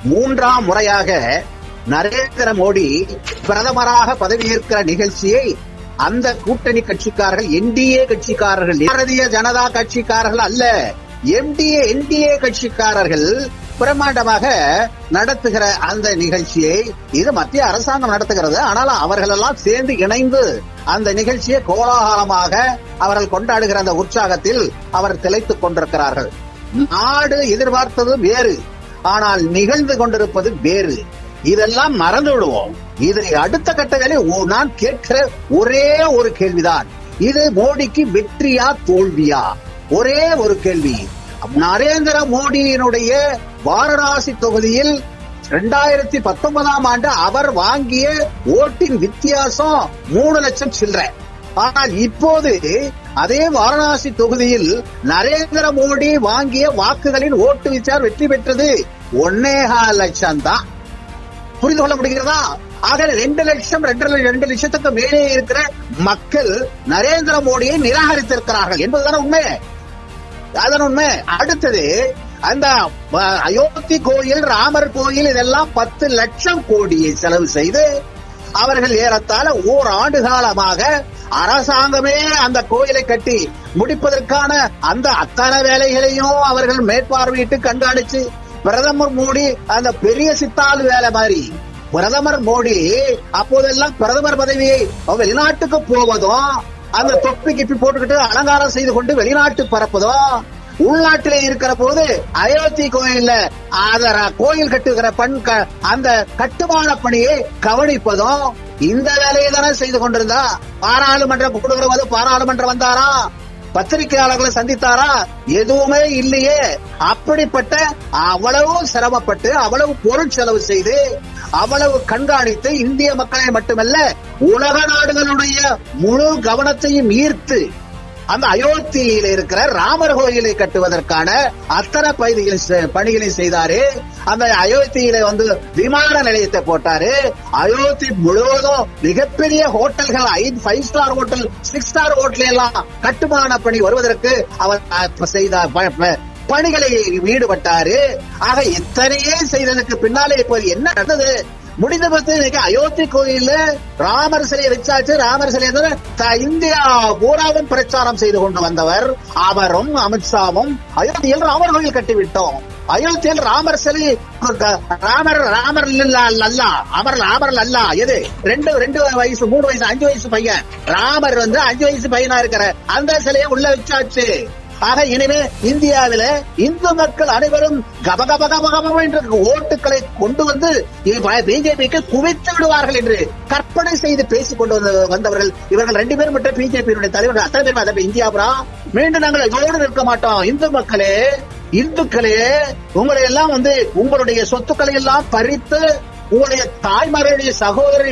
மூன்றாம் முறையாக நரேந்திர மோடி பிரதமராக பதவியேற்கிற நிகழ்ச்சியை அந்த கூட்டணி கட்சிக்காரர்கள், என்டிஏ கட்சிக்காரர்கள், பாரதிய ஜனதா கட்சிக்காரர்கள் அல்ல, என்டிஏ கட்சிக்காரர்கள் பிரம்மாண்டமாக நடத்துகிற அந்த நிகழ்ச்சியை இது மத்திய அரசாங்கம் நடத்துகிறது. ஆனால் அவர்கள் எல்லாம் சேர்ந்து இணைந்து அந்த நிகழ்ச்சியை கோலாகலமாக அவர்கள் கொண்டாடுகிற அந்த உற்சாகத்தில் அவர் திளைத்துக் கொண்டிருக்கிறார்கள். நாடு எதிர்பார்த்தது வேறு, ஆனால் நிகழ்ந்து கொண்டிருப்பது வேறு. இதெல்லாம் மறந்து விடுவோம். இதை அடுத்த கட்ட வேலை நான் கேட்கிற ஒரே ஒரு கேள்விதான், இது மோடிக்கு வெற்றியா தோல்வியா? ஒரே ஒரு கேள்வி. நரேந்திர மோடியினுடைய வாரணாசி தொகுதியில் 2019ஆம் ஆண்டு அவர் வாங்கிய ஓட்டின் வித்தியாசம் 3 லட்சம் சில்லறை. ஆனால் இப்போது அதே வாரணாசி தொகுதியில் நரேந்திர மோடி வாங்கிய வாக்குகளின் ஓட்டு வித்தியாசம் வெற்றி பெற்றது 1.25 லட்சம் தான். புரிந்து கொள்ள முடிகிறதா? ஆக 2 லட்சம் 2 லட்சத்துக்கு மேலே இருக்கிற மக்கள் நரேந்திர மோடியை நிராகரித்திருக்கிறார்கள் என்பதுதான உண்மை. அதன் உண்மை. அடுத்தது, அந்த அயோத்தி கோயில், ராமர் கோயில், இதெல்லாம் 10 லட்சம் கோடியை செலவு செய்து அவர்கள் ஏறத்தாழ ஓராண்டு காலமாக அரசாங்கமே அந்த கோயிலை கட்டி முடிப்பதற்கான அந்த அத்தனை வேலைகளையும் அவர்கள் மேற்பார்வையிட்டு கண்காணிச்சு, பிரதமர் மோடி அந்த பெரிய சித்தாள் வேலை மாதிரி பிரதமர் மோடி அப்போதெல்லாம் பிரதமர் பதவியை வெளிநாட்டுக்கு போவதும், அந்த தொப்பி கிப்பி போட்டுக்கிட்டு அலங்காரம் செய்து கொண்டு வெளிநாட்டு பரப்பதும், உள்நாட்டிலே இருக்கிற போது அயோத்தி கோயில்ல கோயில் கட்டுகிற அந்த கட்டுமான பணியை கவனிப்பதும், இந்த வேலையை தானே செய்து கொண்டிருந்தா. பாராளுமன்றம் கூடுகிற போது பாராளுமன்றம் வந்தாரா? பத்திரிகையாளர்களை சந்தித்தாரா? எதுவுமே இல்லையே. அப்படிப்பட்ட அவ்வளவு சிரமப்பட்டு, அவ்வளவு பொருள் செலவு செய்து, அவ்வளவு கண்காணித்து, இந்திய மக்களை மட்டுமல்ல உலக நாடுகளுடைய முழு கவனத்தையும் ஈர்த்து அந்த அயோத்தியில் இருக்கிற ராமர் கோயிலை கட்டுவதற்கான அத்தனை பணிகளை செய்தாரு. அந்த அயோத்தியில விமான நிலையத்தை போட்டாரு. அயோத்தி முழுவதும் மிகப்பெரிய ஹோட்டல்கள், 5 ஸ்டார் ஹோட்டல், 6 ஸ்டார் ஹோட்டல் எல்லாம் கட்டுமான பணி வருவதற்கு அவர் செய்த பணிகளை ஈடுபட்டாரு. ஆக இத்தனையே செய்ததற்கு பின்னாலே இப்போது என்ன நடந்தது? முடிந்த பத்து இன்னைக்கு அயோத்தி கோயில்ல ராமர் சிலையை வச்சாச்சு. ராமர் சிலை இந்தியா பூராவும் பிரச்சாரம் செய்து கொண்டு வந்தவர் அவரும் அமித்ஷாவும் அயோத்தியில் ராமர் கோயில் கட்டிவிட்டோம், அயோத்தியில் ராமர் சிலை, ராமர் அல்ல எது 2 வயசு 3 வயசு 5 வயசு பையன் ராமர் 5 வயசு பையனா இருக்கிற அந்த சிலையை உள்ள வச்சாச்சு. ஆக இனிமே இந்தியாவில இந்து மக்கள் அனைவரும் கபகபகபகம் என்று ஓட்டுகளை கொண்டு வந்து பிஜேபிக்கு குவித்து விடுவார்கள் என்று கற்பனை செய்து பேசிக் கொண்டு வந்தவர்கள் இவர்கள் 2 பேரும் மட்டும் பிஜேபியினுடைய தலைவர்கள். அத்தனை பேர் இந்தியாபுரா மீண்டும் நாங்கள் இதோடு நிற்க மாட்டோம். இந்துக்களே உங்களை எல்லாம் உங்களுடைய சொத்துக்களை எல்லாம் பறித்து, உங்களுடைய தாய்மார்களுடைய சகோதரி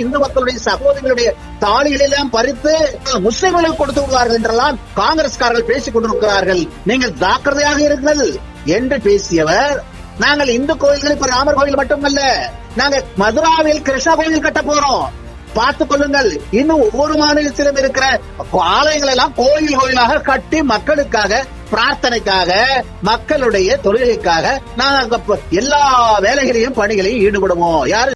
இந்து மக்களுடைய சகோதரிகளுடைய தாலிகளை எல்லாம் பறித்து முஸ்லிம்களுக்கு கொடுத்து விடுவார்கள் என்றெல்லாம் காங்கிரஸ்காரர்கள் பேசிக் கொண்டிருக்கிறார்கள். நீங்கள் ஜாக்கிரதையாக இருங்கள் என்று பேசியவர், நாங்கள் இந்து கோயில்கள் இப்ப ராமர் கோயில் மட்டுமல்ல, நாங்க மதுராவில் கிருஷ்ண கோயில் கட்ட போறோம், பார்த்துக் கொள்ளுங்கள். இன்னும் ஒவ்வொரு மாநிலத்திலும் இருக்கிற ஆலயங்கள் எல்லாம் கோயிலாக கட்டி மக்களுக்காக, பிரார்த்தனைக்காக, மக்களுடைய தொழுகைக்காக நாங்கள் எல்லா வேலைகளையும் பணிகளையும் ஈடுபடுவோம். யாரு